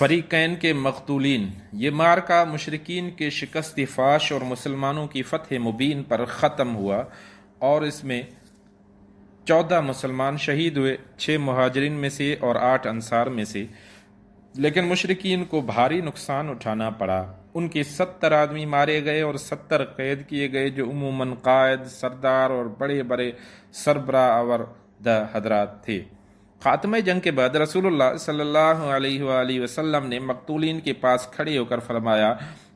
فریقین کے مقتولین۔ یہ معرکہ مشرکین کے شکست فاش اور مسلمانوں کی فتح مبین پر ختم ہوا اور اس میں 14 مسلمان شہید ہوئے، 6 مہاجرین میں سے اور 8 انصار میں سے، لیکن مشرکین کو بھاری نقصان اٹھانا پڑا۔ ان کے 70 آدمی مارے گئے اور 70 قید کیے گئے، جو عموماً قائد، سردار اور بڑے بڑے سربراہ آوردہ حضرات تھے۔ خاتمہ جنگ کے بعد رسول اللہ صلی اللہ علیہ وآلہ وسلم نے مقتولین کے پاس کھڑے ہو کر فرمایا،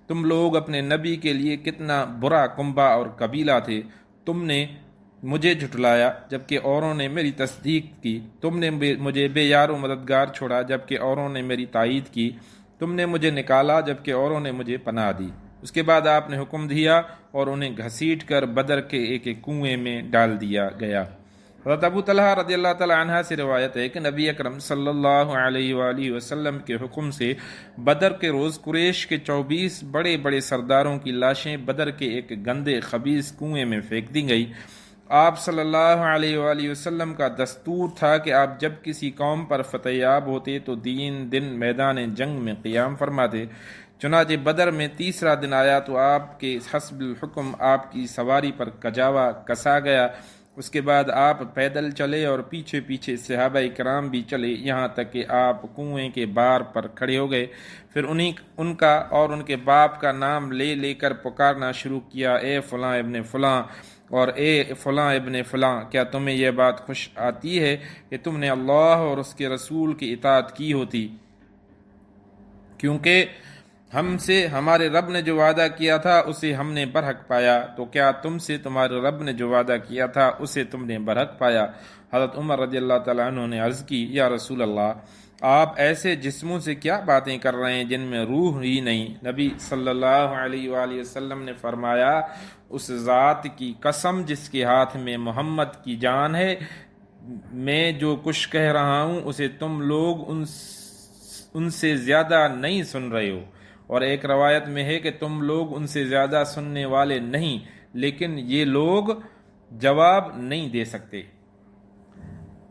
تم لوگ اپنے نبی کے لیے کتنا برا کنبہ اور قبیلہ تھے۔ تم نے مجھے جھٹلایا جبکہ اوروں نے میری تصدیق کی، تم نے مجھے بے یار و مددگار چھوڑا جبکہ اوروں نے میری تائید کی، تم نے مجھے نکالا جبکہ اوروں نے مجھے پناہ دی۔ اس کے بعد آپ نے حکم دیا اور انہیں گھسیٹ کر بدر کے ایک کنویں میں ڈال دیا گیا۔ حضرت ابو طلحہ رضی اللہ تعالی عنہ سے روایت ہے کہ نبی اکرم صلی اللہ علیہ وآلہ وسلم کے حکم سے بدر کے روز قریش کے 24 بڑے بڑے سرداروں کی لاشیں بدر کے ایک گندے خبیث کنویں میں پھینک دی گئی۔ آپ صلی اللہ علیہ وآلہ وسلم کا دستور تھا کہ آپ جب کسی قوم پر فتح یاب ہوتے تو دن میدان جنگ میں قیام فرماتے۔ چنانچہ بدر میں تیسرا دن آیا تو آپ کے حسب الحکم آپ کی سواری پر کجاوا کسا گیا۔ اس کے بعد آپ پیدل چلے اور پیچھے پیچھے صحابہ کرام بھی چلے، یہاں تک کہ آپ کنویں کے بار پر کھڑے ہو گئے۔ پھر ان کا اور ان کے باپ کا نام لے لے کر پکارنا شروع کیا، اے فلاں ابن فلاں اور اے فلاں ابن فلاں، کیا تمہیں یہ بات خوش آتی ہے کہ تم نے اللہ اور اس کے رسول کی اطاعت کی ہوتی، کیونکہ ہم سے ہمارے رب نے جو وعدہ کیا تھا اسے ہم نے برحق پایا، تو کیا تم سے تمہارے رب نے جو وعدہ کیا تھا اسے تم نے برحق پایا؟ حضرت عمر رضی اللہ تعالیٰ عنہ نے عرض کی، یا رسول اللہ، آپ ایسے جسموں سے کیا باتیں کر رہے ہیں جن میں روح ہی نہیں؟ نبی صلی اللہ علیہ وآلہ وسلم نے فرمایا، اس ذات کی قسم جس کے ہاتھ میں محمد کی جان ہے، میں جو کچھ کہہ رہا ہوں اسے تم لوگ ان سے زیادہ نہیں سن رہے ہو، اور ایک روایت میں ہے کہ تم لوگ ان سے زیادہ سننے والے نہیں، لیکن یہ لوگ جواب نہیں دے سکتے۔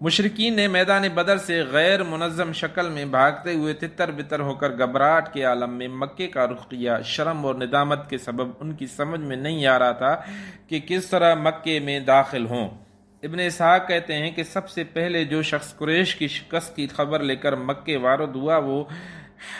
مشرکین نے میدان بدر سے غیر منظم شکل میں بھاگتے ہوئے تتر بتر ہو کر گھبراہٹ کے عالم میں مکے کا رخ کیا۔ شرم اور ندامت کے سبب ان کی سمجھ میں نہیں آ رہا تھا کہ کس طرح مکے میں داخل ہوں۔ ابن اسحاق کہتے ہیں کہ سب سے پہلے جو شخص قریش کی شکست کی خبر لے کر مکے وارد ہوا وہ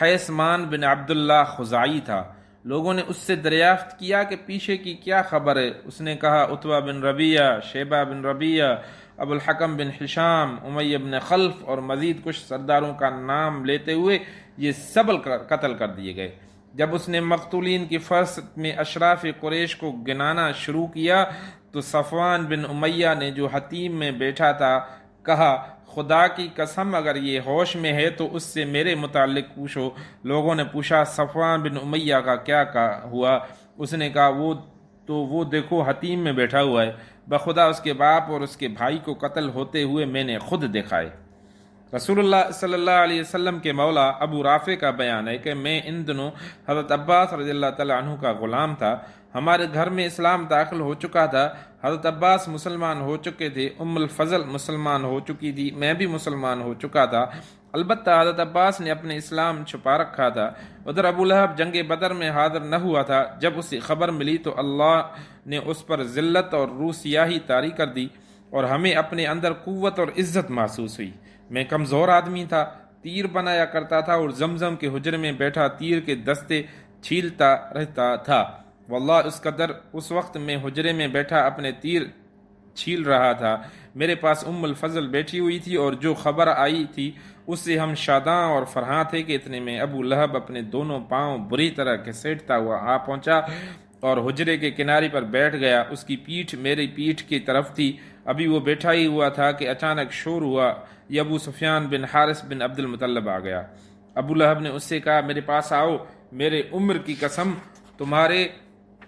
حیثمان بن عبداللہ خزاعی تھا۔ لوگوں نے اس سے دریافت کیا کہ پیچھے کی کیا خبر ہے؟ اس نے کہا، عتبہ بن ربیعہ، شیبہ بن ربیعہ، ابو الحکم بن حشام، امیہ بن خلف اور مزید کچھ سرداروں کا نام لیتے ہوئے یہ سب قتل کر دیے گئے۔ جب اس نے مقتولین کی فہرست میں اشراف قریش کو گنانا شروع کیا تو صفوان بن امیہ نے جو حتیم میں بیٹھا تھا کہا، خدا کی قسم اگر یہ ہوش میں ہے تو اس سے میرے متعلق پوچھو۔ لوگوں نے پوچھا، صفوان بن امیہ کا کیا ہوا؟ اس نے کہا، وہ دیکھو حتیم میں بیٹھا ہوا ہے، بخدا اس کے باپ اور اس کے بھائی کو قتل ہوتے ہوئے میں نے خود دیکھا ہے۔ رسول اللہ صلی اللہ علیہ وسلم کے مولا ابو رافع کا بیان ہے کہ میں ان دنوں حضرت عباس رضی اللہ تعالیٰ عنہ کا غلام تھا۔ ہمارے گھر میں اسلام داخل ہو چکا تھا۔ حضرت عباس مسلمان ہو چکے تھے، ام الفضل مسلمان ہو چکی تھی، میں بھی مسلمان ہو چکا تھا۔ البتہ حضرت عباس نے اپنے اسلام چھپا رکھا تھا۔ ادھر ابو لہب جنگ بدر میں حاضر نہ ہوا تھا۔ جب اسے خبر ملی تو اللہ نے اس پر ذلت اور روسیاہی طاری کر دی اور ہمیں اپنے اندر قوت اور عزت محسوس ہوئی۔ میں کمزور آدمی تھا، تیر بنایا کرتا تھا اور زمزم کے حجرے میں بیٹھا تیر کے دستے چھیلتا رہتا تھا۔ واللہ اس وقت میں حجرے میں بیٹھا اپنے تیر چھیل رہا تھا۔ میرے پاس ام الفضل بیٹھی ہوئی تھی اور جو خبر آئی تھی اس سے ہم شاداں اور فرحاں تھے کہ اتنے میں ابو لہب اپنے دونوں پاؤں بری طرح گھسیٹتا ہوا آ پہنچا اور حجرے کے کنارے پر بیٹھ گیا۔ اس کی پیٹھ میری پیٹھ کی طرف تھی۔ ابھی وہ بیٹھا ہی ہوا تھا کہ اچانک شور ہوا، یہ ابو سفیان بن حارث بن عبد المطلب آ گیا۔ ابو لہب نے اس سے کہا، میرے پاس آؤ، میرے عمر کی قسم تمہارے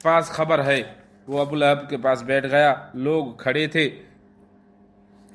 پاس خبر ہے۔ وہ ابو لہب کے پاس بیٹھ گیا۔ لوگ کھڑے تھے۔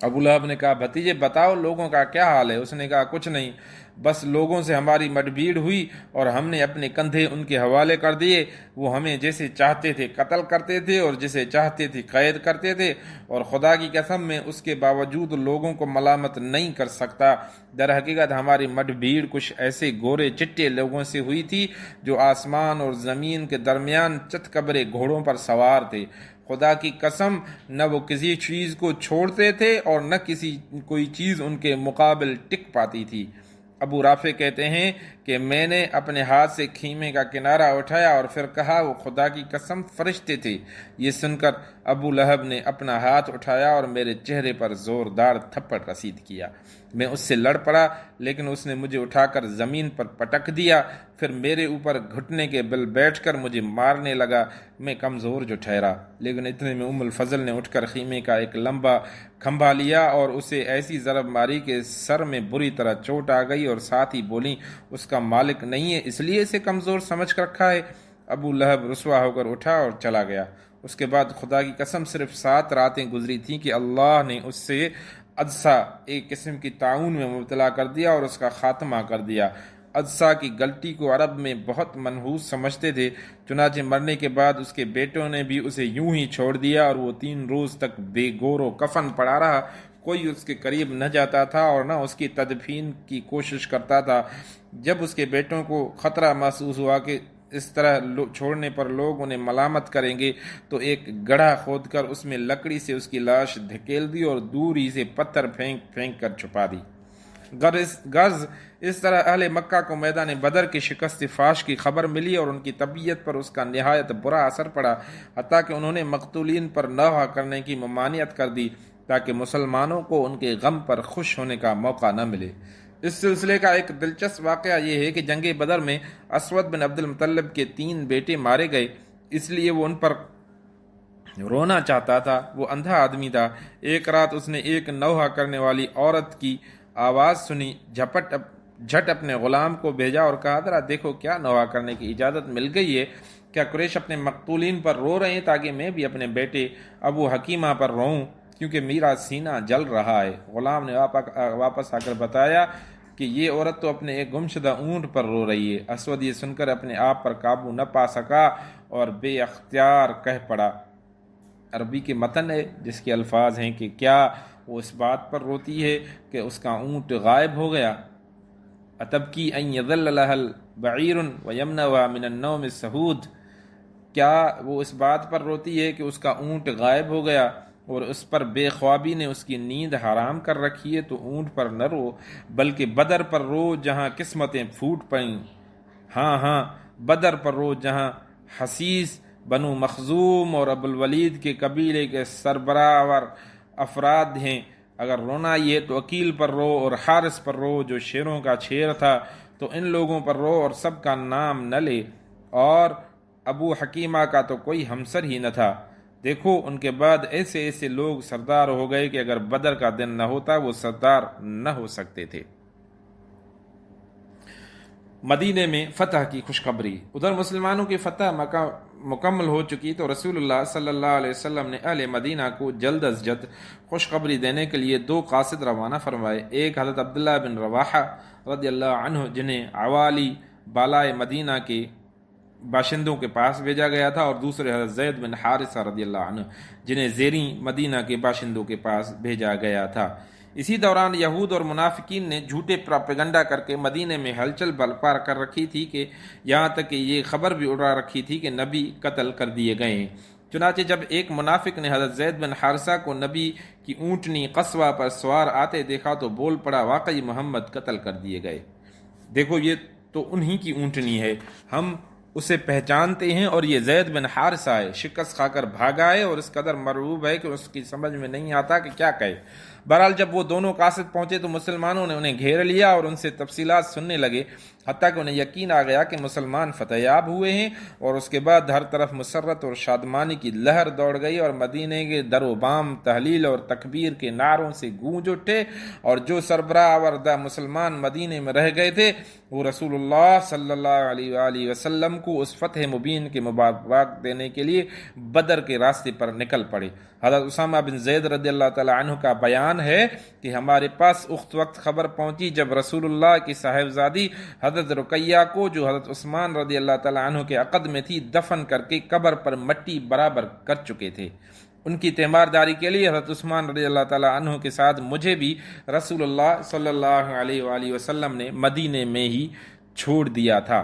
ابو لہب نے کہا، بھتیجے بتاؤ لوگوں کا کیا حال ہے؟ اس نے کہا، کچھ نہیں، بس لوگوں سے ہماری مڈبھیڑ ہوئی اور ہم نے اپنے کندھے ان کے حوالے کر دیے، وہ ہمیں جیسے چاہتے تھے قتل کرتے تھے اور جسے چاہتے تھے قید کرتے تھے، اور خدا کی قسم میں اس کے باوجود لوگوں کو ملامت نہیں کر سکتا۔ در حقیقت ہماری مڈبھیڑ کچھ ایسے گورے چٹے لوگوں سے ہوئی تھی جو آسمان اور زمین کے درمیان چت کبرے گھوڑوں پر سوار تھے۔ خدا کی قسم نہ وہ کسی چیز کو چھوڑتے تھے اور نہ کوئی چیز ان کے مقابل ٹک پاتی تھی۔ ابو رافع کہتے ہیں کہ میں نے اپنے ہاتھ سے خیمے کا کنارہ اٹھایا اور پھر کہا وہ خدا کی قسم فرشتے تھے۔ یہ سن کر ابو لہب نے اپنا ہاتھ اٹھایا اور میرے چہرے پر زوردار تھپڑ رسید کیا۔ میں اس سے لڑ پڑا لیکن اس نے مجھے اٹھا کر زمین پر پٹک دیا، پھر میرے اوپر گھٹنے کے بل بیٹھ کر مجھے مارنے لگا۔ میں کمزور جو ٹھہرا، لیکن اتنے میں ام الفضل نے اٹھ کر خیمے کا ایک لمبا کھمبا لیا اور اسے ایسی ضرب ماری کہ سر میں بری طرح چوٹ آ گئی، اور ساتھ ہی بولی اس کا مالک نہیں ہے اس لیے اسے کمزور سمجھ کر رکھا ہے۔ ابو لہب رسوا ہو کر اٹھا اور چلا گیا۔ اس کے بعد خدا کی قسم صرف 7 راتیں گزری تھیں کہ اللہ نے اس سے عدسہ ایک قسم کی طاعون میں مبتلا کر دیا اور اس کا خاتمہ کر دیا۔ عدسہ کی غلطی کو عرب میں بہت منحوس سمجھتے تھے، چنانچہ مرنے کے بعد اس کے بیٹوں نے بھی اسے یوں ہی چھوڑ دیا اور وہ 3 روز تک بے گور و کفن پڑا رہا۔ کوئی اس کے قریب نہ جاتا تھا اور نہ اس کی تدفین کی کوشش کرتا تھا۔ جب اس کے بیٹوں کو خطرہ محسوس ہوا کہ اس طرح چھوڑنے پر لوگ انہیں ملامت کریں گے، تو ایک گڑھا کھود کر اس میں لکڑی سے اس کی لاش دھکیل دی اور دور ہی سے پتھر پھینک پھینک کر چھپا دی۔ غرض اس طرح اہل مکہ کو میدان بدر کی شکست فاش کی خبر ملی اور ان کی طبیعت پر اس کا نہایت برا اثر پڑا، حتیٰ کہ انہوں نے مقتولین پر نوحہ کرنے کی ممانعت کر دی تاکہ مسلمانوں کو ان کے غم پر خوش ہونے کا موقع نہ ملے۔ اس سلسلے کا ایک دلچسپ واقعہ یہ ہے کہ جنگ بدر میں اسود بن عبد المطلب کے 3 بیٹے مارے گئے، اس لیے وہ ان پر رونا چاہتا تھا۔ وہ اندھا آدمی تھا۔ ایک رات اس نے ایک نوحہ کرنے والی عورت کی آواز سنی، جھٹ اپنے غلام کو بھیجا اور کہا ذرا دیکھو کیا نوحہ کرنے کی اجازت مل گئی ہے؟ کیا قریش اپنے مقتولین پر رو رہے ہیں تاکہ میں بھی اپنے بیٹے ابو حکیمہ پر روؤں، کیونکہ میرا سینہ جل رہا ہے۔ غلام نے واپس آ کر بتایا کہ یہ عورت تو اپنے ایک گمشدہ اونٹ پر رو رہی ہے۔ اسود یہ سن کر اپنے آپ پر قابو نہ پا سکا اور بے اختیار کہہ پڑا۔ عربی کے متن ہے جس کے الفاظ ہیں کہ کیا وہ اس بات پر روتی ہے کہ اس کا اونٹ غائب ہو گیا؟ اتبکی ان یظل لها بعیر ویمنعها من النوم السہود، کیا وہ اس بات پر روتی ہے کہ اس کا اونٹ غائب ہو گیا اور اس پر بے خوابی نے اس کی نیند حرام کر رکھی ہے؟ تو اونٹ پر نہ رو بلکہ بدر پر رو جہاں قسمتیں پھوٹ پڑیں۔ ہاں بدر پر رو جہاں حسیس، بنو مخزوم اور ابو الولید کے قبیلے کے سربراہ افراد ہیں۔ اگر رونا یہ تو عقیل پر رو اور حارث پر رو جو شیروں کا شیر تھا، تو ان لوگوں پر رو اور سب کا نام نہ لے، اور ابو حکیمہ کا تو کوئی ہمسر ہی نہ تھا۔ دیکھو ان کے بعد ایسے لوگ سردار ہو گئے کہ اگر بدر کا دن نہ ہوتا وہ سردار نہ ہو سکتے تھے۔ مدینے میں فتح کی خوشخبری۔ ادھر مسلمانوں کی فتح مکمل ہو چکی تو رسول اللہ صلی اللہ علیہ وسلم نے اہل مدینہ کو جلد از جلد خوشخبری دینے کے لیے 2 قاصد روانہ فرمائے۔ ایک حضرت عبداللہ بن رواحہ رضی اللہ عنہ جنہیں عوالی بالائے مدینہ کے باشندوں کے پاس بھیجا گیا تھا، اور دوسرے حضرت زید بن حارثہ رضی اللہ عنہ جنہیں زیریں مدینہ کے باشندوں کے پاس بھیجا گیا تھا۔ اسی دوران یہود اور منافقین نے جھوٹے پراپیگنڈا کر کے مدینے میں ہلچل برپا کر رکھی تھی کہ یہاں تک کہ یہ خبر بھی اڑا رکھی تھی کہ نبی قتل کر دیے گئے ہیں۔ چنانچہ جب ایک منافق نے حضرت زید بن حارثہ کو نبی کی اونٹنی قصوہ پر سوار آتے دیکھا تو بول پڑا واقعی محمد قتل کر دیے گئے۔ دیکھو یہ تو انہی کی اونٹنی ہے، ہم اسے پہچانتے ہیں اور یہ زید بن حارثہ ہے۔ شکست کھا کر بھاگا ہے اور اس قدر مرعوب ہے کہ اس کی سمجھ میں نہیں آتا کہ کیا کہے۔ بہرحال جب وہ دونوں قاصد پہنچے تو مسلمانوں نے انہیں گھیر لیا اور ان سے تفصیلات سننے لگے، حتیٰ کہ انہیں یقین آ گیا کہ مسلمان فتح یاب ہوئے ہیں، اور اس کے بعد ہر طرف مسرت اور شادمانی کی لہر دوڑ گئی اور مدینے کے در و بام تحلیل اور تکبیر کے نعروں سے گونج اٹھے، اور جو سربراہ وردہ مسلمان مدینے میں رہ گئے تھے وہ رسول اللہ صلی اللہ علیہ وآلہ وسلم کو اس فتح مبین کے مبارکباد دینے کے لیے بدر کے راستے پر نکل پڑے۔ حضرت اسامہ بن زید رضی اللہ تعالی عنہ کا بیان بیان ہے کہ ہمارے پاس اخت وقت خبر پہنچی جب رسول اللہ کی صاحبزادی حضرت رقیہ کو، جو حضرت عثمان رضی اللہ تعالیٰ عنہ کے عقد میں تھی، دفن کر کے قبر پر مٹی برابر کر چکے تھے۔ ان کی تیمارداری کے لیے حضرت عثمان رضی اللہ تعالیٰ عنہ کے ساتھ مجھے بھی رسول اللہ صلی اللہ علیہ وآلہ وسلم نے مدینے میں ہی چھوڑ دیا تھا۔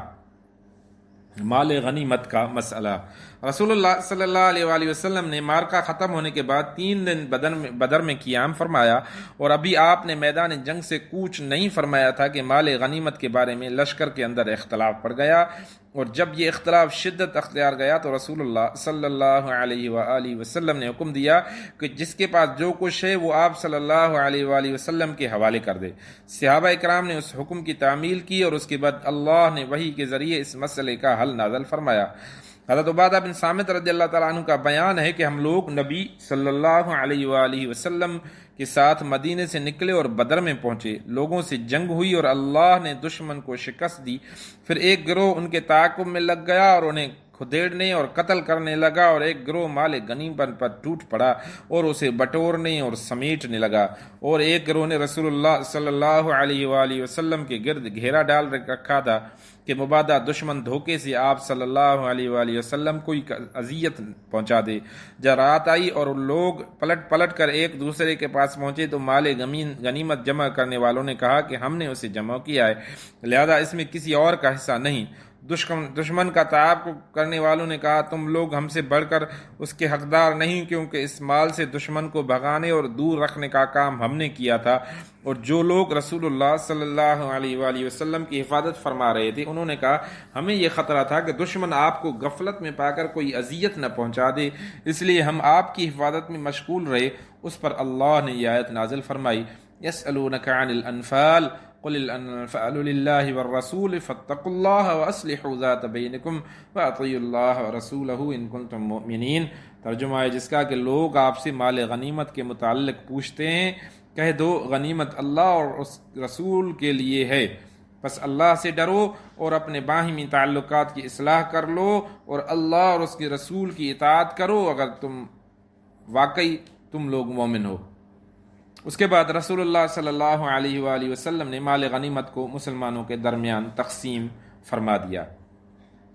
مال غنیمت کا مسئلہ۔ رسول اللہ صلی اللہ علیہ وآلہ وسلم نے معرکہ ختم ہونے کے بعد 3 دن بدر میں قیام فرمایا، اور ابھی آپ نے میدان جنگ سے کوچ نہیں فرمایا تھا کہ مال غنیمت کے بارے میں لشکر کے اندر اختلاف پڑ گیا، اور جب یہ اختلاف شدت اختیار گیا تو رسول اللہ صلی اللہ علیہ وآلہ وسلم نے حکم دیا کہ جس کے پاس جو کچھ ہے وہ آپ صلی اللہ علیہ وآلہ وسلم کے حوالے کر دے۔ صحابہ اکرام نے اس حکم کی تعمیل کی، اور اس کے بعد اللہ نے وحی کے ذریعے اس مسئلے کا حل نازل فرمایا۔ حضرت عبادہ بن صامت رضی اللہ تعالیٰ عنہ کا بیان ہے کہ ہم لوگ نبی صلی اللہ علیہ وآلہ وسلم کے ساتھ مدینے سے نکلے اور بدر میں پہنچے، لوگوں سے جنگ ہوئی اور اللہ نے دشمن کو شکست دی۔ پھر ایک گروہ ان کے تعاقب میں لگ گیا اور انہیں کھدیڑنے اور قتل کرنے لگا، اور ایک گروہ مال غنیمت پر ٹوٹ پڑا اور اسے بٹورنے اور سمیٹنے لگا، اور ایک گروہ نے رسول اللہ صلی اللہ علیہ وآلہ وسلم کے گرد گھیرا ڈال رکھا تھا کہ مبادا دشمن دھوکے سے آپ صلی اللہ علیہ وآلہ وسلم کو اذیت پہنچا دے۔ جب رات آئی اور لوگ پلٹ کر ایک دوسرے کے پاس پہنچے تو مال غنیمت جمع کرنے والوں نے کہا کہ ہم نے اسے جمع کیا ہے، لہذا اس میں کسی اور کا حصہ نہیں۔ دشمن کا تعاقب کرنے والوں نے کہا تم لوگ ہم سے بڑھ کر اس کے حقدار نہیں، کیونکہ اس مال سے دشمن کو بھگانے اور دور رکھنے کا کام ہم نے کیا تھا۔ اور جو لوگ رسول اللہ صلی اللہ علیہ وآلہ وسلم کی حفاظت فرما رہے تھے انہوں نے کہا ہمیں یہ خطرہ تھا کہ دشمن آپ کو غفلت میں پا کر کوئی اذیت نہ پہنچا دے، اس لیے ہم آپ کی حفاظت میں مشغول رہے۔ اس پر اللہ نے یہ آیت نازل فرمائی یسألونک عن الانفال قل الانفال للہ والرسول فاتقوا اللہ واصلحوا ذات بینکم واطیعوا اللہ ورسولہ ان کنتم مؤمنین۔ ترجمہ ہے جس کا کہ لوگ آپ سے مال غنیمت کے متعلق پوچھتے ہیں، کہہ دو غنیمت اللہ اور اس رسول کے لیے ہے، بس اللہ سے ڈرو اور اپنے باہمی تعلقات کی اصلاح کر لو اور اللہ اور اس کے رسول کی اطاعت کرو اگر واقعی تم لوگ مومن ہو۔ اس کے بعد رسول اللہ صلی اللہ علیہ وآلہ وسلم نے مال غنیمت کو مسلمانوں کے درمیان تقسیم فرما دیا۔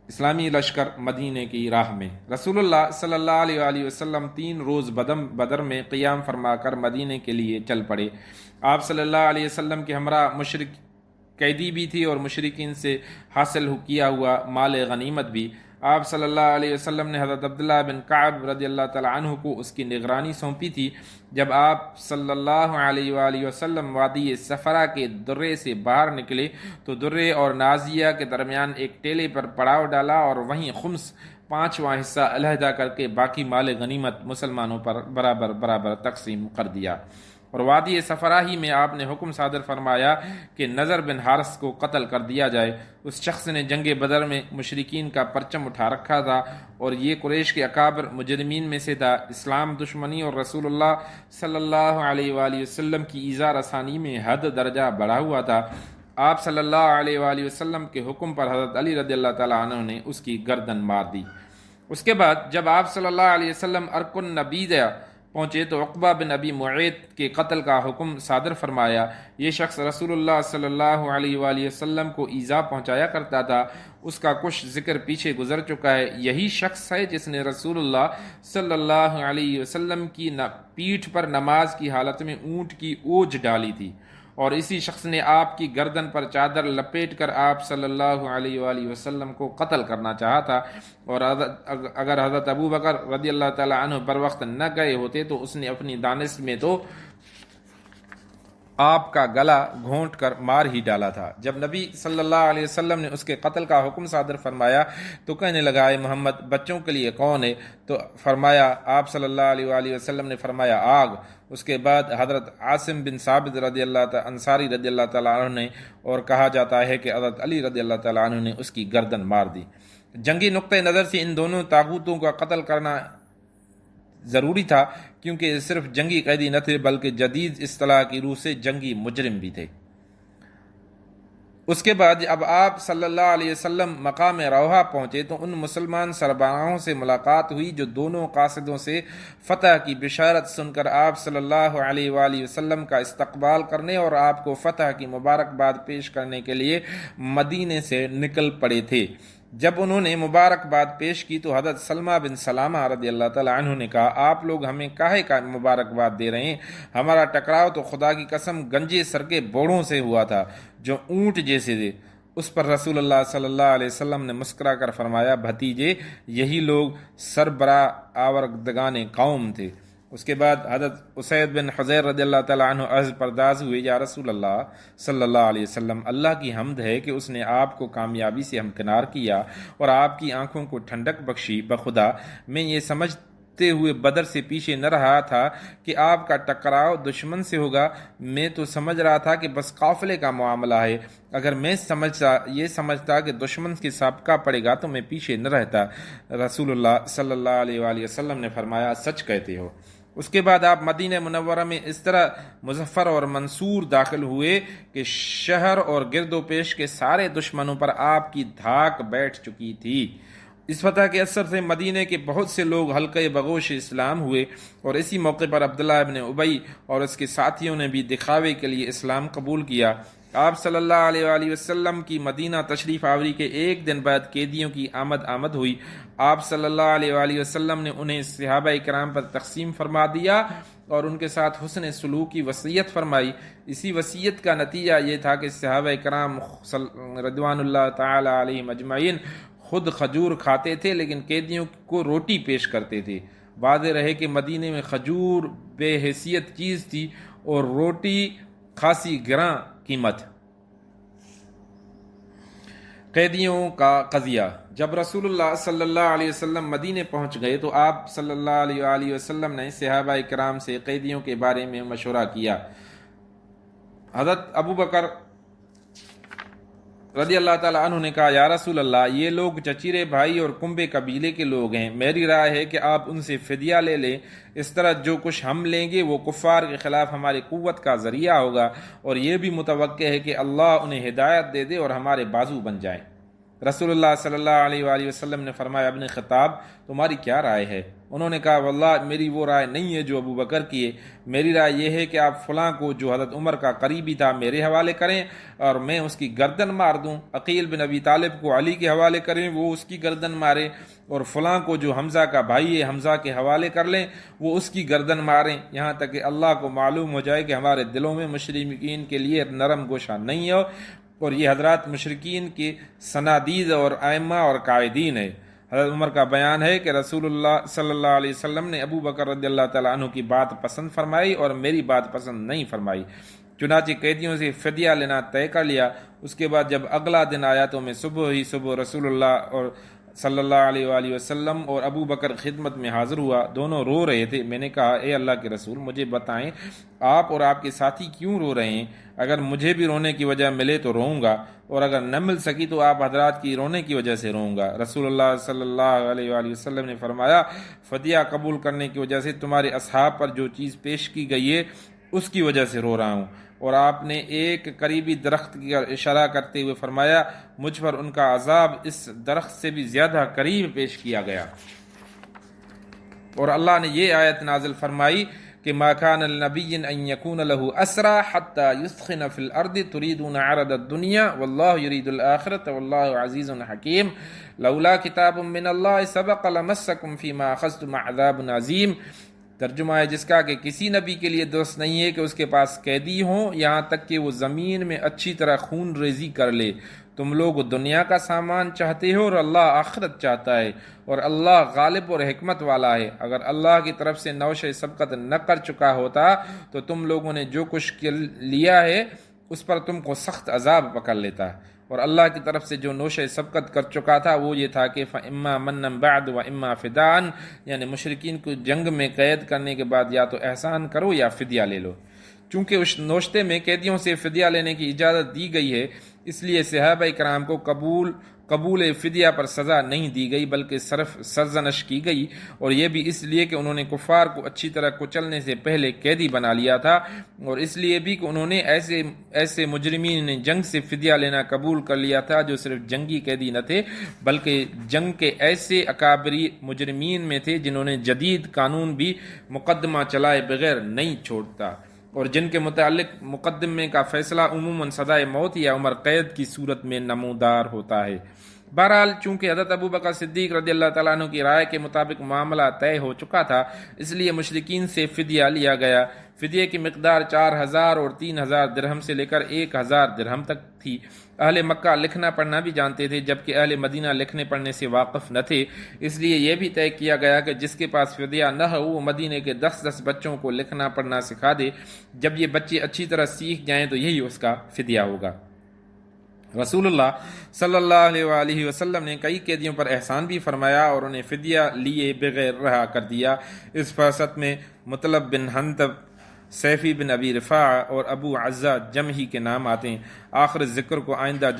اسلامی لشکر مدینے کی راہ میں۔ رسول اللہ صلی اللہ علیہ وآلہ وسلم 3 روز بدر میں قیام فرما کر مدینے کے لیے چل پڑے۔ آپ صلی اللہ علیہ وسلم کے ہمراہ مشرک قیدی بھی تھی اور مشرکین سے حاصل کیا ہوا مال غنیمت بھی۔ آپ صلی اللہ علیہ وسلم نے حضرت عبداللہ بن کعب رضی اللہ تعالیٰ عنہ کو اس کی نگرانی سونپی تھی۔ جب آپ صلی اللہ علیہ وآلہ وسلم وادی صفرا کے درے سے باہر نکلے تو درے اور نازیہ کے درمیان ایک ٹیلے پر پڑاؤ ڈالا اور وہیں خمس 5واں حصہ علیحدہ کر کے باقی مال غنیمت مسلمانوں پر برابر تقسیم کر دیا۔ اور وادی صفرا ہی میں آپ نے حکم صادر فرمایا کہ نضر بن حارث کو قتل کر دیا جائے۔ اس شخص نے جنگ بدر میں مشرکین کا پرچم اٹھا رکھا تھا اور یہ قریش کے اکابر مجرمین میں سے تھا۔ اسلام دشمنی اور رسول اللہ صلی اللہ علیہ وآلہ وسلم کی ایذا رسانی میں حد درجہ بڑھا ہوا تھا۔ آپ صلی اللہ علیہ وآلہ وسلم کے حکم پر حضرت علی رضی اللہ تعالیٰ عنہ نے اس کی گردن مار دی۔ اس کے بعد جب آپ صلی اللہ علیہ وسلم ارکن نبیدہ پہنچے تو عقبہ بن ابی معیط کے قتل کا حکم صادر فرمایا۔ یہ شخص رسول اللہ صلی اللہ علیہ وآلہ وسلم کو ایذا پہنچایا کرتا تھا، اس کا کچھ ذکر پیچھے گزر چکا ہے۔ یہی شخص ہے جس نے رسول اللہ صلی اللہ علیہ وسلم کی پیٹھ پر نماز کی حالت میں اونٹ کی اوجھ ڈالی تھی، اور اسی شخص نے آپ کی گردن پر چادر لپیٹ کر آپ صلی اللہ علیہ وآلہ وسلم کو قتل کرنا چاہا تھا، اور اگر حضرت ابو بکر رضی اللہ تعالیٰ عنہ پر وقت نہ گئے ہوتے تو اس نے اپنی دانش میں تو آپ کا گلا گھونٹ کر مار ہی ڈالا تھا۔ جب نبی صلی اللہ علیہ وسلم نے اس کے قتل کا حکم صادر فرمایا تو کہنے لگا اے محمد بچوں کے لیے کون ہے؟ تو فرمایا آپ صلی اللہ علیہ وآلہ وسلم نے فرمایا آگ۔ اس کے بعد حضرت عاصم بن ثابت رضی اللہ تعالیٰ انصاری رضی اللہ تعالیٰ عنہ نے، اور کہا جاتا ہے کہ حضرت علی رضی اللہ تعالیٰ عنہ نے اس کی گردن مار دی۔ جنگی نقطۂ نظر سے ان دونوں طاغوتوں کا قتل کرنا ضروری تھا، کیونکہ صرف جنگی قیدی نہ تھے بلکہ جدید اصطلاح کی روح سے جنگی مجرم بھی تھے۔ اس کے بعد اب آپ صلی اللہ علیہ وسلم مقام روحہ پہنچے تو ان مسلمان سربراہوں سے ملاقات ہوئی جو دونوں قاصدوں سے فتح کی بشارت سن کر آپ صلی اللہ علیہ وآلہ وسلم کا استقبال کرنے اور آپ کو فتح کی مبارکباد پیش کرنے کے لیے مدینے سے نکل پڑے تھے۔ جب انہوں نے مبارکباد پیش کی تو حضرت سلمہ بن سلامہ رضی اللہ تعالیٰ عنہ نے کہا، آپ لوگ ہمیں کاہے کا مبارکباد دے رہے ہیں؟ ہمارا ٹکراؤ تو خدا کی قسم گنجے سر کے بوڑوں سے ہوا تھا جو اونٹ جیسے تھے۔ اس پر رسول اللہ صلی اللہ علیہ وسلم نے مسکرا کر فرمایا، بھتیجے یہی لوگ سربراہ آوردگان قوم تھے۔ اس کے بعد حضرت اسید بن حضیر رضی اللہ تعالیٰ عنہ عرض پرداز ہوئے، یا رسول اللہ صلی اللہ علیہ وسلم، اللہ کی حمد ہے کہ اس نے آپ کو کامیابی سے ہمکنار کیا اور آپ کی آنکھوں کو ٹھنڈک بخشی۔ بخدا میں یہ سمجھتے ہوئے بدر سے پیچھے نہ رہا تھا کہ آپ کا ٹکراؤ دشمن سے ہوگا، میں تو سمجھ رہا تھا کہ بس قافلے کا معاملہ ہے۔ اگر میں یہ سمجھتا کہ دشمن کے سابقہ پڑے گا تو میں پیچھے نہ رہتا۔ رسول اللہ صلی اللہ علیہ وآلہ وسلم نے فرمایا، سچ کہتے ہو۔ اس کے بعد آپ مدینہ منورہ میں اس طرح مظفر اور منصور داخل ہوئے کہ شہر اور گرد و پیش کے سارے دشمنوں پر آپ کی دھاک بیٹھ چکی تھی۔ اس فتح کے اثر سے مدینہ کے بہت سے لوگ حلقہ بغوش اسلام ہوئے اور اسی موقع پر عبداللہ ابن ابی اور اس کے ساتھیوں نے بھی دکھاوے کے لیے اسلام قبول کیا۔ آپ صلی اللہ علیہ وآلہ وسلم کی مدینہ تشریف آوری کے ایک دن بعد قیدیوں کی آمد ہوئی۔ آپ صلی اللہ علیہ وآلہ وسلم نے انہیں صحابہ کرام پر تقسیم فرما دیا اور ان کے ساتھ حسن سلوک کی وصیت فرمائی۔ اسی وصیت کا نتیجہ یہ تھا کہ صحابہ کرام رضوان اللہ تعالی علیہم اجمعین خود کھجور کھاتے تھے لیکن قیدیوں کو روٹی پیش کرتے تھے۔ واضح رہے کہ مدینے میں کھجور بے حیثیت چیز تھی اور روٹی خاصی گراں قیمت۔ قیدیوں کا قضیہ۔ جب رسول اللہ صلی اللہ علیہ وسلم مدینے پہنچ گئے تو آپ صلی اللہ علیہ وآلہ وسلم نے صحابہ کرام سے قیدیوں کے بارے میں مشورہ کیا۔ حضرت ابو بکر رضی اللہ تعالیٰ عنہ نے کہا، یا رسول اللہ، یہ لوگ چچیرے بھائی اور کنبے قبیلے کے لوگ ہیں، میری رائے ہے کہ آپ ان سے فدیہ لے لیں، اس طرح جو کچھ ہم لیں گے وہ کفار کے خلاف ہماری قوت کا ذریعہ ہوگا اور یہ بھی متوقع ہے کہ اللہ انہیں ہدایت دے دے اور ہمارے بازو بن جائیں۔ رسول اللہ صلی اللہ علیہ وآلہ وسلم نے فرمایا، ابن خطاب تمہاری کیا رائے ہے؟ انہوں نے کہا، واللہ میری وہ رائے نہیں ہے جو ابو بکر کی ہے، میری رائے یہ ہے کہ آپ فلاں کو جو حضرت عمر کا قریبی تھا میرے حوالے کریں اور میں اس کی گردن مار دوں، عقیل بن ابی طالب کو علی کے حوالے کریں وہ اس کی گردن مارے، اور فلاں کو جو حمزہ کا بھائی ہے حمزہ کے حوالے کر لیں وہ اس کی گردن ماریں، یہاں تک کہ اللہ کو معلوم ہو جائے کہ ہمارے دلوں میں مشرکین کے لیے نرم گوشہ نہیں ہو۔ اور یہ حضرات مشرکین کے صنادید اور ائمہ اور قائدین ہے۔ حضرت عمر کا بیان ہے کہ رسول اللہ صلی اللہ علیہ وسلم نے ابو بکر رضی اللہ تعالیٰ عنہ کی بات پسند فرمائی اور میری بات پسند نہیں فرمائی، چنانچہ قیدیوں سے فدیہ لینا طے کر لیا۔ اس کے بعد جب اگلا دن آیا تو میں صبح رسول اللہ اور صلی اللہ علیہ وآلہ وسلم اور ابو بکر خدمت میں حاضر ہوا، دونوں رو رہے تھے۔ میں نے کہا، اے اللہ کے رسول، مجھے بتائیں آپ اور آپ کے ساتھی کیوں رو رہے ہیں؟ اگر مجھے بھی رونے کی وجہ ملے تو روؤں گا اور اگر نہ مل سکی تو آپ حضرات کی رونے کی وجہ سے روؤں گا۔ رسول اللہ صلی اللہ علیہ وآلہ وسلم نے فرمایا، فدیہ قبول کرنے کی وجہ سے تمہارے اصحاب پر جو چیز پیش کی گئی ہے اس کی وجہ سے رو رہا ہوں۔ اور آپ نے ایک قریبی درخت کی اشارہ کرتے ہوئے فرمایا، مجھ پر ان کا عذاب اس درخت سے بھی زیادہ قریب پیش کیا گیا۔ اور اللہ نے یہ آیت نازل فرمائی کہ ما كان لنبي ان يكون له اسرى حتى يثخن في الارض تريدون عرض الدنيا والله يريد الاخره والله عزيز حكيم لولا كتاب من الله سبق لمسكم فيما اخذتم عذاب عظيم۔ ترجمہ ہے جس کا کہ کسی نبی کے لیے درست نہیں ہے کہ اس کے پاس قیدی ہوں یہاں تک کہ وہ زمین میں اچھی طرح خون ریزی کر لے۔ تم لوگ دنیا کا سامان چاہتے ہو اور اللہ آخرت چاہتا ہے اور اللہ غالب اور حکمت والا ہے۔ اگر اللہ کی طرف سے نوش سبقت نہ کر چکا ہوتا تو تم لوگوں نے جو کچھ لیا ہے اس پر تم کو سخت عذاب پکڑ لیتا، اور اللہ کی طرف سے جو نوش سبقت کر چکا تھا وہ یہ تھا کہ فَإِمَّا مَنًّا بَعْدُ وَإِمَّا فِدَاءً، یعنی مشرکین کو جنگ میں قید کرنے کے بعد یا تو احسان کرو یا فدیہ لے لو۔ چونکہ اس نوشتے میں قیدیوں سے فدیہ لینے کی اجازت دی گئی ہے اس لیے صحابہ کرام کو قبول فدیہ پر سزا نہیں دی گئی بلکہ صرف سرزنش کی گئی، اور یہ بھی اس لیے کہ انہوں نے کفار کو اچھی طرح کچلنے سے پہلے قیدی بنا لیا تھا، اور اس لیے بھی کہ انہوں نے ایسے مجرمین نے جنگ سے فدیہ لینا قبول کر لیا تھا جو صرف جنگی قیدی نہ تھے بلکہ جنگ کے ایسے اکابری مجرمین میں تھے جنہوں نے جدید قانون بھی مقدمہ چلائے بغیر نہیں چھوڑتا، اور جن کے متعلق مقدمے کا فیصلہ عموماً سزائے موت یا عمر قید کی صورت میں نمودار ہوتا ہے۔ بہرحال چونکہ حضرت ابو بکر صدیق رضی اللہ تعالیٰ عنہ کی رائے کے مطابق معاملہ طے ہو چکا تھا، اس لیے مشرکین سے فدیہ لیا گیا۔ فدیے کی مقدار 4000 اور 3000 درہم سے لے کر 1000 درہم تک تھی۔ اہل مکہ لکھنا پڑھنا بھی جانتے تھے جبکہ اہل مدینہ لکھنے پڑھنے سے واقف نہ تھے، اس لیے یہ بھی طے کیا گیا کہ جس کے پاس فدیہ نہ ہو وہ مدینے کے 10 بچوں کو لکھنا پڑھنا سکھا دے، جب یہ بچے اچھی طرح سیکھ جائیں تو یہی اس کا فدیہ ہوگا۔ رسول اللہ صلی اللہ علیہ وآلہ وسلم نے کئی قیدیوں پر احسان بھی فرمایا اور انہیں فدیہ لیے بغیر رہا کر دیا۔ اس فرصت میں مطلب بن حنطب، سیفی بن ابی رفاع اور ابو عزہ جمحی کے نام آتے ہیں۔ آخر ذکر کو آئندہ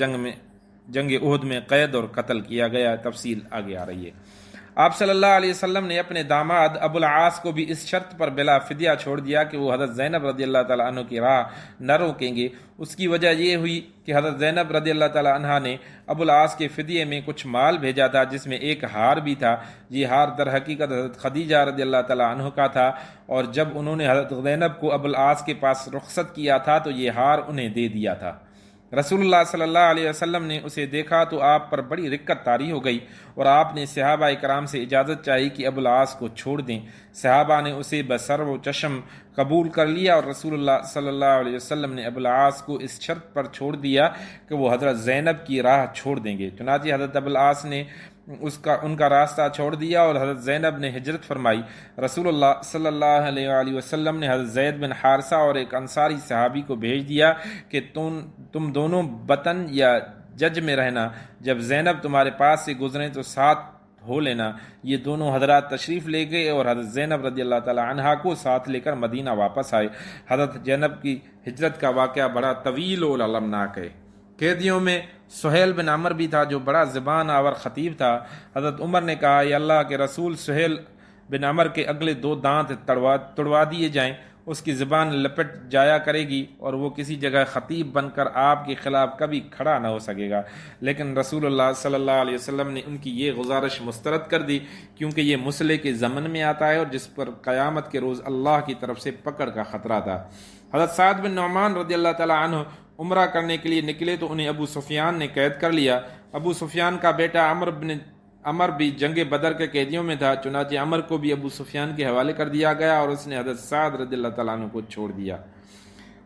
جنگ احد میں قید اور قتل کیا گیا، تفصیل آگے آ رہی ہے۔ آپ صلی اللہ علیہ وسلم نے اپنے داماد ابو العاص کو بھی اس شرط پر بلا فدیہ چھوڑ دیا کہ وہ حضرت زینب رضی اللہ تعالیٰ عنہ کی راہ نہ روکیں گے۔ اس کی وجہ یہ ہوئی کہ حضرت زینب رضی اللہ تعالیٰ عنہ نے ابو العاص کے فدیے میں کچھ مال بھیجا تھا جس میں ایک ہار بھی تھا۔ یہ ہار در حقیقت حضرت خدیجہ رضی اللہ تعالیٰ عنہ کا تھا، اور جب انہوں نے حضرت زینب کو ابو العاص کے پاس رخصت کیا تھا تو یہ ہار انہیں دے دیا تھا۔ رسول اللہ صلی اللہ علیہ وسلم نے اسے دیکھا تو آپ پر بڑی رقت طاری ہو گئی اور آپ نے صحابہ کرام سے اجازت چاہی کہ ابو العاص کو چھوڑ دیں۔ صحابہ نے اسے بسر و چشم قبول کر لیا اور رسول اللہ صلی اللہ علیہ وسلم نے ابو العاص کو اس شرط پر چھوڑ دیا کہ وہ حضرت زینب کی راہ چھوڑ دیں گے۔ چنانچہ حضرت ابو العاص نے ان کا راستہ چھوڑ دیا اور حضرت زینب نے ہجرت فرمائی۔ رسول اللہ صلی اللہ علیہ وآلہ وسلم نے حضرت زید بن حارثہ اور ایک انصاری صحابی کو بھیج دیا کہ تم دونوں بطن یا جج میں رہنا، جب زینب تمہارے پاس سے گزریں تو ساتھ ہو لینا۔ یہ دونوں حضرات تشریف لے گئے اور حضرت زینب رضی اللہ تعالی عنہا کو ساتھ لے کر مدینہ واپس آئے۔ حضرت زینب کی ہجرت کا واقعہ بڑا طویل و المناک ہے۔ قیدیوں میں سہیل بن عمر بھی تھا جو بڑا زبان آور خطیب تھا۔ حضرت عمر نے کہا، یا اللہ کے رسول، سہیل بن عمر کے اگلے 2 دانت تڑوا دیے جائیں، اس کی زبان لپٹ جایا کرے گی اور وہ کسی جگہ خطیب بن کر آپ کے خلاف کبھی کھڑا نہ ہو سکے گا۔ لیکن رسول اللہ صلی اللہ علیہ وسلم نے ان کی یہ گزارش مسترد کر دی کیونکہ یہ مسئلے کے ضمن میں آتا ہے اور جس پر قیامت کے روز اللہ کی طرف سے پکڑ کا خطرہ تھا۔ حضرت سعد بن نعمان رضی اللہ تعالی عنہ عمرہ کرنے کے لیے نکلے تو انہیں ابو سفیان نے قید کر لیا۔ ابو سفیان کا بیٹا عمر بھی جنگ بدر کے قیدیوں میں تھا، چنانچہ عمر کو بھی ابو سفیان کے حوالے کر دیا گیا اور اس نے حضرت سعد رضی اللہ تعالیٰ عنہ کو چھوڑ دیا۔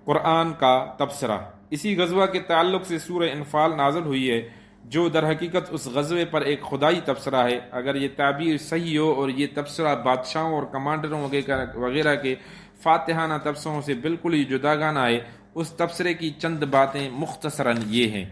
قرآن کا تبصرہ۔ اسی غزوہ کے تعلق سے سورہ انفال نازل ہوئی ہے جو در حقیقت اس غزوے پر ایک خدائی تبصرہ ہے۔ اگر یہ تعبیر صحیح ہو اور یہ تبصرہ بادشاہوں اور کمانڈروں وغیرہ کے فاتحانہ تبصروں سے بالکل ہی جداگانہ ہے، اس تبصرے کی چند باتیں مختصراً یہ ہیں۔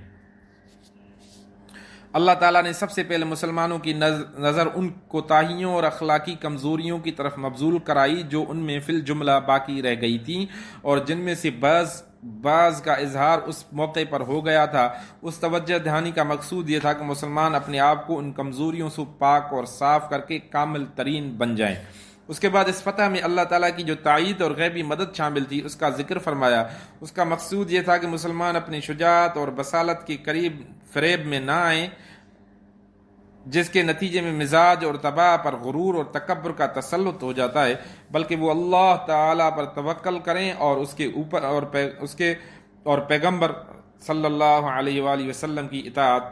اللہ تعالیٰ نے سب سے پہلے مسلمانوں کی نظر ان کوتاہیوں اور اخلاقی کمزوریوں کی طرف مبذول کرائی جو ان میں فی الجملہ باقی رہ گئی تھیں اور جن میں سے بعض کا اظہار اس موقع پر ہو گیا تھا۔ اس توجہ دہانی کا مقصود یہ تھا کہ مسلمان اپنے آپ کو ان کمزوریوں سے پاک اور صاف کر کے کامل ترین بن جائیں۔ اس کے بعد اس فتح میں اللہ تعالیٰ کی جو تائید اور غیبی مدد شامل تھی اس کا ذکر فرمایا۔ اس کا مقصود یہ تھا کہ مسلمان اپنی شجاعت اور بصالت کے قریب فریب میں نہ آئیں جس کے نتیجے میں مزاج اور طبع پر غرور اور تکبر کا تسلط ہو جاتا ہے، بلکہ وہ اللہ تعالیٰ پر توکل کریں اور اس کے اوپر اور پیغمبر صلی اللہ علیہ وآلہ وسلم کی اطاعت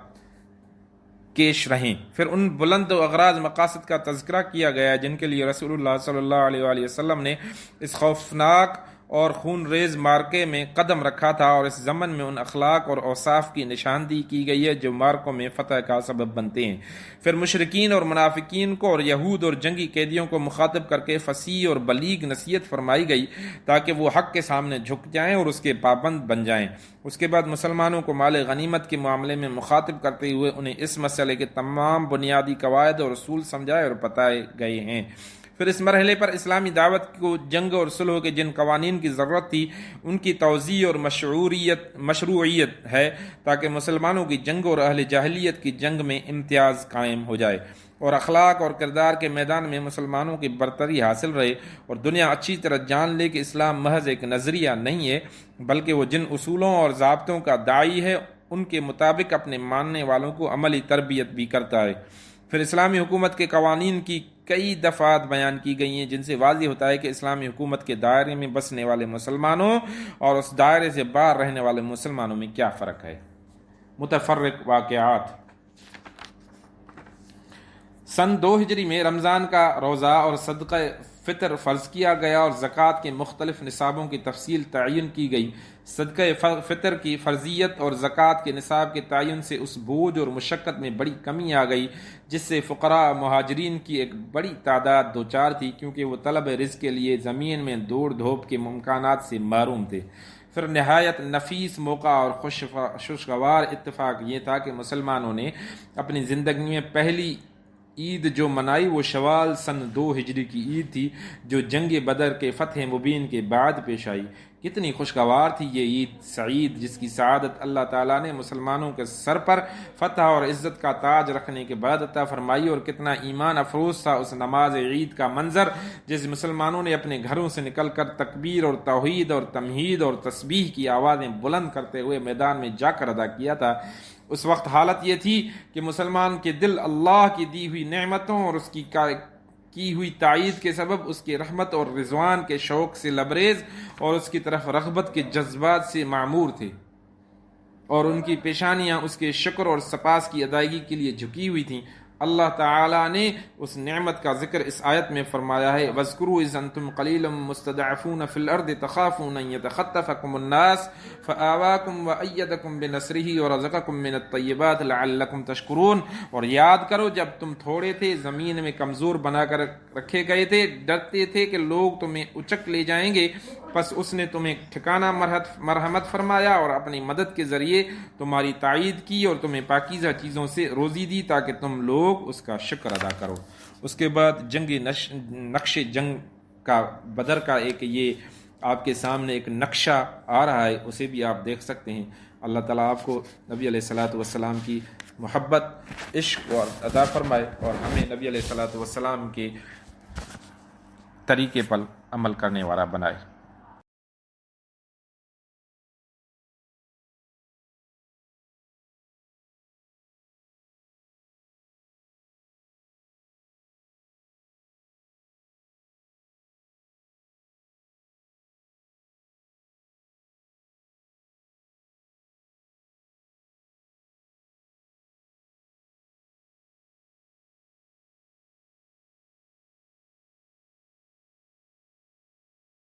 کیش رہیں۔ پھر ان بلند و اغراض مقاصد کا تذکرہ کیا گیا جن کے لیے رسول اللہ صلی اللہ علیہ وآلہ وسلم نے اس خوفناک اور خون ریز مارکے میں قدم رکھا تھا، اور اس ضمن میں ان اخلاق اور اوصاف کی نشاندہی کی گئی ہے جو مارکوں میں فتح کا سبب بنتے ہیں۔ پھر مشرکین اور منافقین کو اور یہود اور جنگی قیدیوں کو مخاطب کر کے فصیح اور بلیغ نصیحت فرمائی گئی تاکہ وہ حق کے سامنے جھک جائیں اور اس کے پابند بن جائیں۔ اس کے بعد مسلمانوں کو مال غنیمت کے معاملے میں مخاطب کرتے ہوئے انہیں اس مسئلے کے تمام بنیادی قواعد اور اصول سمجھائے اور بتائے گئے ہیں۔ پھر اس مرحلے پر اسلامی دعوت کو جنگ اور صلح کے جن قوانین کی ضرورت تھی ان کی توضیح اور مشروعیت ہے تاکہ مسلمانوں کی جنگ اور اہل جاہلیت کی جنگ میں امتیاز قائم ہو جائے اور اخلاق اور کردار کے میدان میں مسلمانوں کی برتری حاصل رہے اور دنیا اچھی طرح جان لے کہ اسلام محض ایک نظریہ نہیں ہے بلکہ وہ جن اصولوں اور ضابطوں کا داعی ہے ان کے مطابق اپنے ماننے والوں کو عملی تربیت بھی کرتا ہے۔ پھر اسلامی حکومت کے قوانین کی کئی دفعات بیان کی گئی ہیں جن سے واضح ہوتا ہے کہ اسلامی حکومت کے دائرے میں بسنے والے مسلمانوں اور اس دائرے سے باہر رہنے والے مسلمانوں میں کیا فرق ہے۔ متفرق واقعات۔ سن 2 ہجری میں رمضان کا روزہ اور صدقہ فطر فرض کیا گیا اور زکوٰۃ کے مختلف نصابوں کی تفصیل تعین کی گئی۔ صدقہ فطر کی فرضیت اور زکوٰۃ کے نصاب کے تعین سے اس بوجھ اور مشقت میں بڑی کمی آ گئی جس سے فقراء مہاجرین کی ایک بڑی تعداد دوچار تھی کیونکہ وہ طلب رزق کے لیے زمین میں دوڑ دھوپ کے ممکانات سے محروم تھے۔ پھر نہایت نفیس موقع اور خوشگوار اتفاق یہ تھا کہ مسلمانوں نے اپنی زندگی میں پہلی عید جو منائی وہ شوال سن 2 ہجری کی عید تھی جو جنگ بدر کے فتح مبین کے بعد پیش آئی۔ کتنی خوشگوار تھی یہ عید سعید جس کی سعادت اللہ تعالیٰ نے مسلمانوں کے سر پر فتح اور عزت کا تاج رکھنے کے بعد عطا فرمائی، اور کتنا ایمان افروز تھا اس نماز عید کا منظر جس مسلمانوں نے اپنے گھروں سے نکل کر تکبیر اور توحید اور تمہید اور تسبیح کی آوازیں بلند کرتے ہوئے میدان میں جا کر ادا کیا تھا۔ اس وقت حالت یہ تھی کہ مسلمان کے دل اللہ کی دی ہوئی نعمتوں اور اس کی ہوئی تائید کے سبب اس کی رحمت اور رضوان کے شوق سے لبریز اور اس کی طرف رغبت کے جذبات سے معمور تھے، اور ان کی پیشانیاں اس کے شکر اور سپاس کی ادائیگی کے لیے جھکی ہوئی تھیں۔ اللہ تعالیٰ نے اس نعمت کا ذکر اس آیت میں فرمایا ہے وَاذْكُرُوا إِذْ أَنْتُمْ قَلِيلٌ مُسْتَضْعَفُونَ فِي الْأَرْضِ تَخَافُونَ أَنْ يَتَخَطَّفَكُمُ النَّاسُ فَآوَاكُمْ وَأَيَّدَكُمْ بِنَصْرِهِ وَرَزَقَكُم مِّنَ الطَّيِّبَاتِ لَعَلَّكُمْ تَشْكُرُونَ۔ اور یاد کرو جب تم تھوڑے تھے، زمین میں کمزور بنا کر رکھے گئے تھے، ڈرتے تھے کہ لوگ تمہیں اچک لے جائیں گے، پس اس نے تمہیں ٹھکانہ مرحمت فرمایا اور اپنی مدد کے ذریعے تمہاری تائید کی اور تمہیں پاکیزہ چیزوں سے روزی دی تاکہ تم لوگ اس کا شکر ادا کرو۔ اس کے بعد جنگی نقش جنگ کا بدر کا ایک یہ آپ کے سامنے ایک نقشہ آ رہا ہے، اسے بھی آپ دیکھ سکتے ہیں۔ اللہ تعالیٰ آپ کو نبی علیہ الصلاۃ والسلام کی محبت عشق اور عطا فرمائے اور ہمیں نبی علیہ الصلاۃ والسلام کے طریقے پر عمل کرنے والا بنائے۔